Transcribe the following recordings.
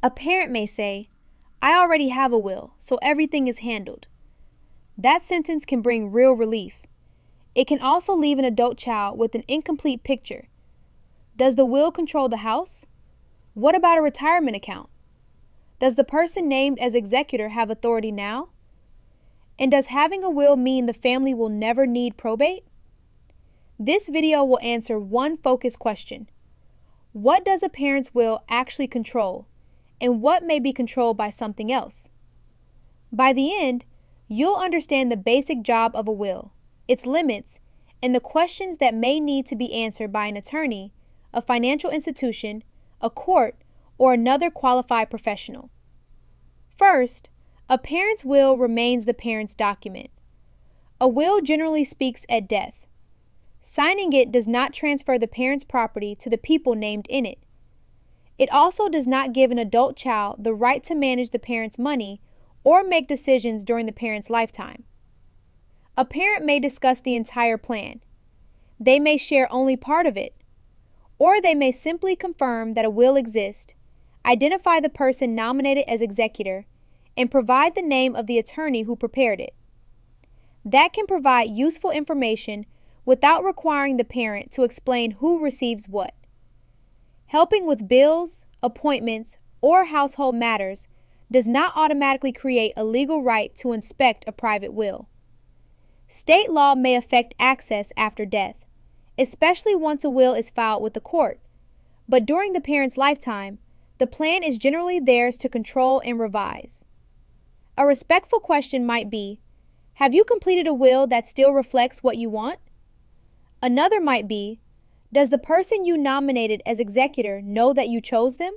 A parent may say, "I already have a will, so everything is handled." That sentence can bring real relief. It can also leave an adult child with an incomplete picture. Does the will control the house? What about a retirement account? Does the person named as executor have authority now? And does having a will mean the family will never need probate? This video will answer one focused question. What does a parent's will actually control, and what may be controlled by something else? By the end, you'll understand the basic job of a will, its limits, and the questions that may need to be answered by an attorney, a financial institution, a court, or another qualified professional. First, a parent's will remains the parent's document. A will generally speaks at death. Signing it does not transfer the parent's property to the people named in it. It also does not give an adult child the right to manage the parent's money or make decisions during the parent's lifetime. A parent may discuss the entire plan. They may share only part of it, or they may simply confirm that a will exists, identify the person nominated as executor, and provide the name of the attorney who prepared it. That can provide useful information without requiring the parent to explain who receives what. Helping with bills, appointments, or household matters does not automatically create a legal right to inspect a private will. State law may affect access after death, especially once a will is filed with the court, but during the parent's lifetime, the plan is generally theirs to control and revise. A respectful question might be, have you completed a will that still reflects what you want? Another might be, does the person you nominated as executor know that you chose them?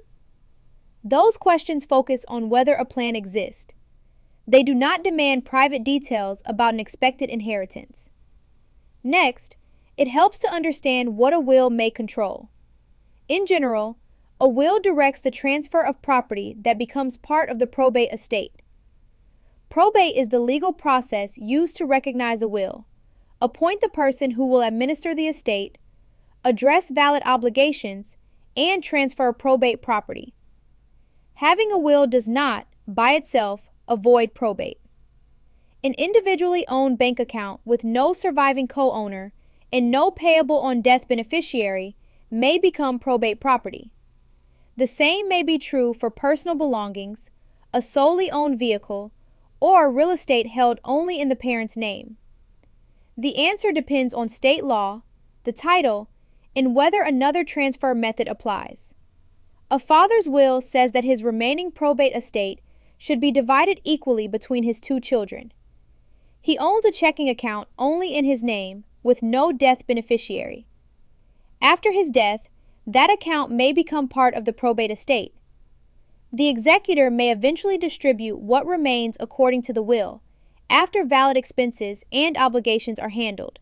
Those questions focus on whether a plan exists. They do not demand private details about an expected inheritance. Next, it helps to understand what a will may control. In general, a will directs the transfer of property that becomes part of the probate estate. Probate is the legal process used to recognize a will, appoint the person who will administer the estate, address valid obligations, and transfer probate property. Having a will does not, by itself, avoid probate. An individually owned bank account with no surviving co-owner and no payable on death beneficiary may become probate property. The same may be true for personal belongings, a solely owned vehicle, or real estate held only in the parent's name. The answer depends on state law, the title, and whether another transfer method applies. A father's will says that his remaining probate estate should be divided equally between his two children. He owns a checking account only in his name with no death beneficiary. After his death, that account may become part of the probate estate. The executor may eventually distribute what remains according to the will, after valid expenses and obligations are handled.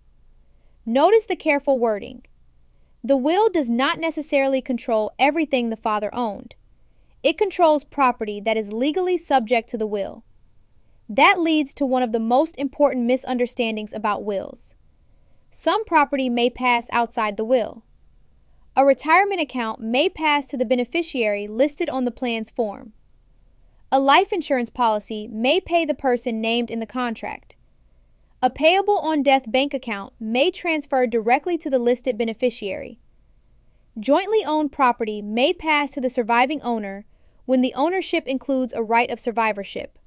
Notice the careful wording. The will does not necessarily control everything the father owned. It controls property that is legally subject to the will. That leads to one of the most important misunderstandings about wills. Some property may pass outside the will. A retirement account may pass to the beneficiary listed on the plan's form. A life insurance policy may pay the person named in the contract. A payable on death bank account may transfer directly to the listed beneficiary. Jointly owned property may pass to the surviving owner when the ownership includes a right of survivorship.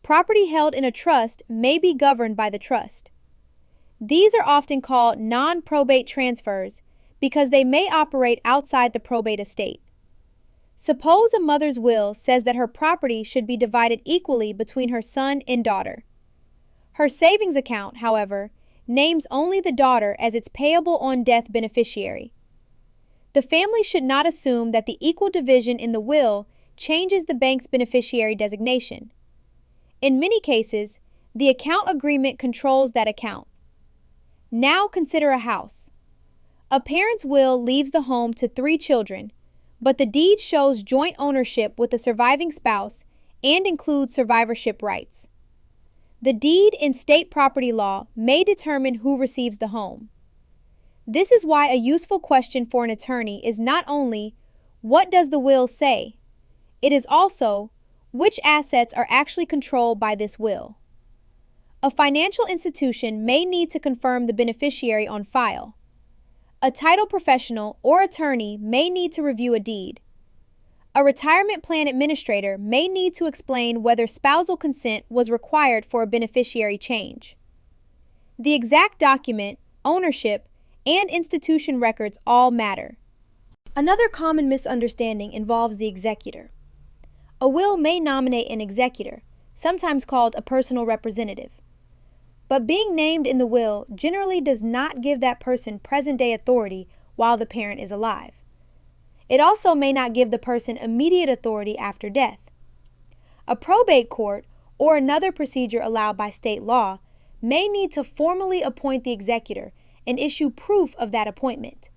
Property held in a trust may be governed by the trust. These are often called non-probate transfers because they may operate outside the probate estate. Suppose a mother's will says that her property should be divided equally between her son and daughter. Her savings account, however, names only the daughter as its payable on death beneficiary. The family should not assume that the equal division in the will changes the bank's beneficiary designation. In many cases, the account agreement controls that account. Now consider a house. A parent's will leaves the home to 3 children, but the deed shows joint ownership with the surviving spouse and includes survivorship rights. The deed in state property law may determine who receives the home. This is why a useful question for an attorney is not only, what does the will say? It is also which assets are actually controlled by this will. A financial institution may need to confirm the beneficiary on file. A title professional or attorney may need to review a deed. A retirement plan administrator may need to explain whether spousal consent was required for a beneficiary change. The exact document, ownership, and institution records all matter. Another common misunderstanding involves the executor. A will may nominate an executor, sometimes called a personal representative. But being named in the will generally does not give that person present-day authority while the parent is alive. It also may not give the person immediate authority after death. A probate court, or another procedure allowed by state law, may need to formally appoint the executor and issue proof of that appointment.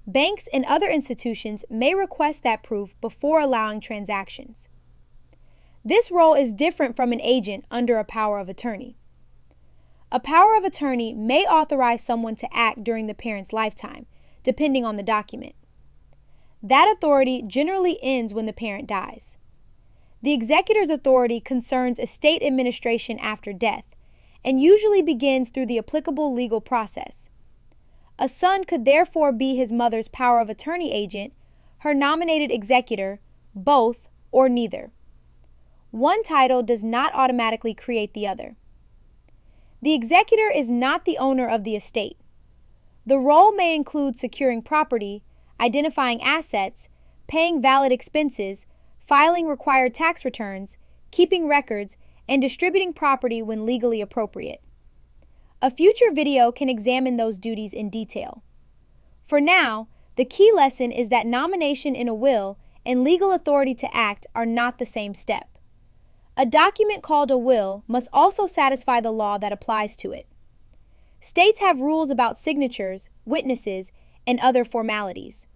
Banks and other institutions may request that proof before allowing transactions. This role is different from an agent under a power of attorney. A power of attorney may authorize someone to act during the parent's lifetime, depending on the document. That authority generally ends when the parent dies. The executor's authority concerns estate administration after death and usually begins through the applicable legal process. A son could therefore be his mother's power of attorney agent, her nominated executor, both, or neither. One title does not automatically create the other. The executor is not the owner of the estate. The role may include securing property, identifying assets, paying valid expenses, filing required tax returns, keeping records, and distributing property when legally appropriate. A future video can examine those duties in detail. For now, the key lesson is that nomination in a will and legal authority to act are not the same step. A document called a will must also satisfy the law that applies to it. States have rules about signatures, witnesses, and other formalities.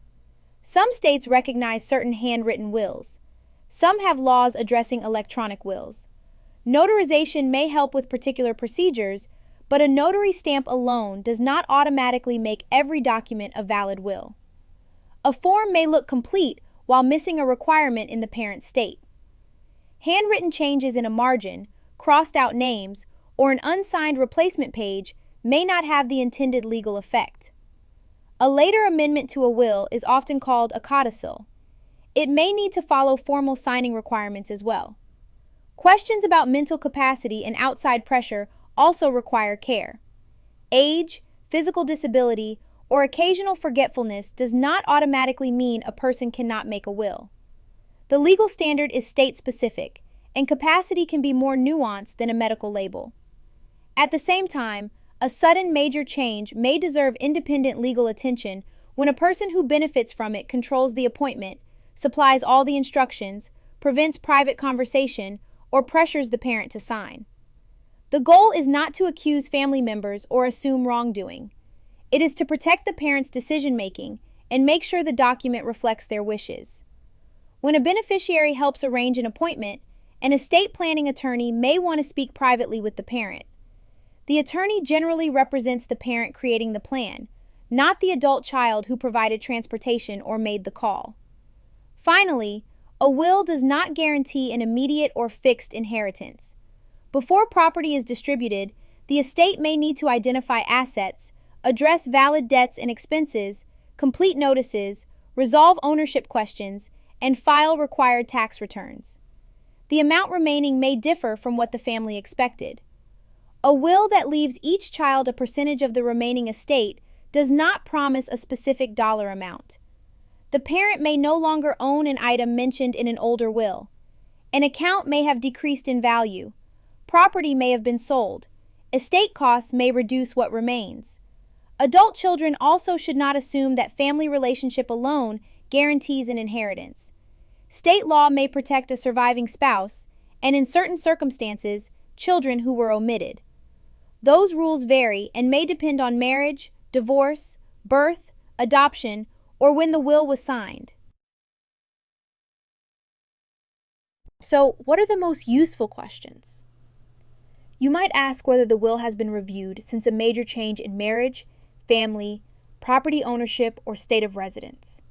Some states recognize certain handwritten wills. Some have laws addressing electronic wills. Notarization may help with particular procedures, but a notary stamp alone does not automatically make every document a valid will. A form may look complete while missing a requirement in the parent state. Handwritten changes in a margin, crossed out names, or an unsigned replacement page may not have the intended legal effect. A later amendment to a will is often called a codicil. It may need to follow formal signing requirements as well. Questions about mental capacity and outside pressure also require care. Age, physical disability, or occasional forgetfulness does not automatically mean a person cannot make a will. The legal standard is state-specific, and capacity can be more nuanced than a medical label. At the same time, a sudden major change may deserve independent legal attention when a person who benefits from it controls the appointment, supplies all the instructions, prevents private conversation, or pressures the parent to sign. The goal is not to accuse family members or assume wrongdoing. It is to protect the parent's decision-making and make sure the document reflects their wishes. When a beneficiary helps arrange an appointment, an estate planning attorney may want to speak privately with the parent. The attorney generally represents the parent creating the plan, not the adult child who provided transportation or made the call. Finally, a will does not guarantee an immediate or fixed inheritance. Before property is distributed, the estate may need to identify assets, address valid debts and expenses, complete notices, resolve ownership questions, and file required tax returns. The amount remaining may differ from what the family expected. A will that leaves each child a percentage of the remaining estate does not promise a specific dollar amount. The parent may no longer own an item mentioned in an older will. An account may have decreased in value. Property may have been sold. Estate costs may reduce what remains. Adult children also should not assume that family relationship alone guarantees an inheritance. State law may protect a surviving spouse, and in certain circumstances, children who were omitted. Those rules vary and may depend on marriage, divorce, birth, adoption, or when the will was signed. So, what are the most useful questions? You might ask whether the will has been reviewed since a major change in marriage, family, property ownership, or state of residence.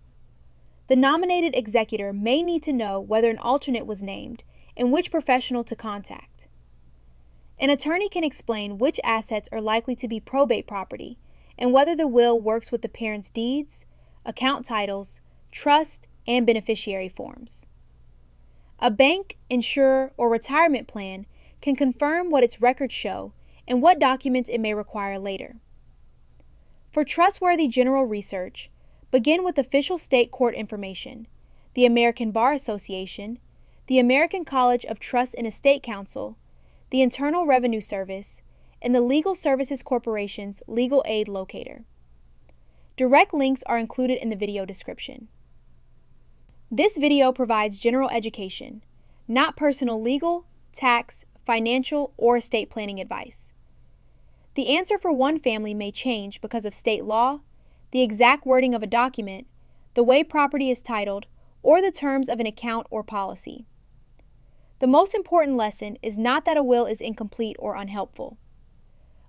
The nominated executor may need to know whether an alternate was named and which professional to contact. An attorney can explain which assets are likely to be probate property and whether the will works with the parents' deeds, account titles, trust, and beneficiary forms. A bank, insurer, or retirement plan can confirm what its records show and what documents it may require later. For trustworthy general research, begin with official state court information, the American Bar Association, the American College of Trust and Estate Counsel, the Internal Revenue Service, and the Legal Services Corporation's Legal Aid Locator. Direct links are included in the video description. This video provides general education, not personal legal, tax, financial, or estate planning advice. The answer for one family may change because of state law, the exact wording of a document, the way property is titled, or the terms of an account or policy. The most important lesson is not that a will is incomplete or unhelpful.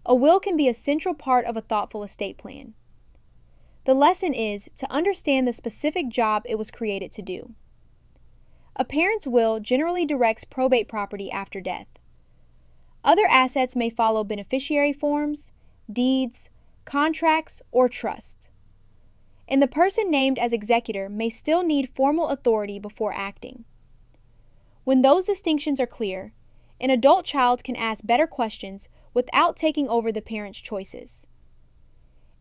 A will can be a central part of a thoughtful estate plan. The lesson is to understand the specific job it was created to do. A parent's will generally directs probate property after death. Other assets may follow beneficiary forms, deeds, contracts, or trust. And the person named as executor may still need formal authority before acting. When those distinctions are clear, an adult child can ask better questions without taking over the parent's choices.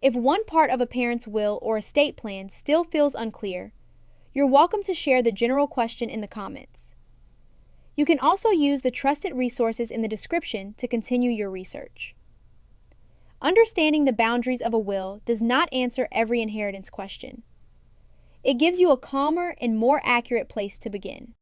If one part of a parent's will or estate plan still feels unclear, you're welcome to share the general question in the comments. You can also use the trusted resources in the description to continue your research. Understanding the boundaries of a will does not answer every inheritance question. It gives you a calmer and more accurate place to begin.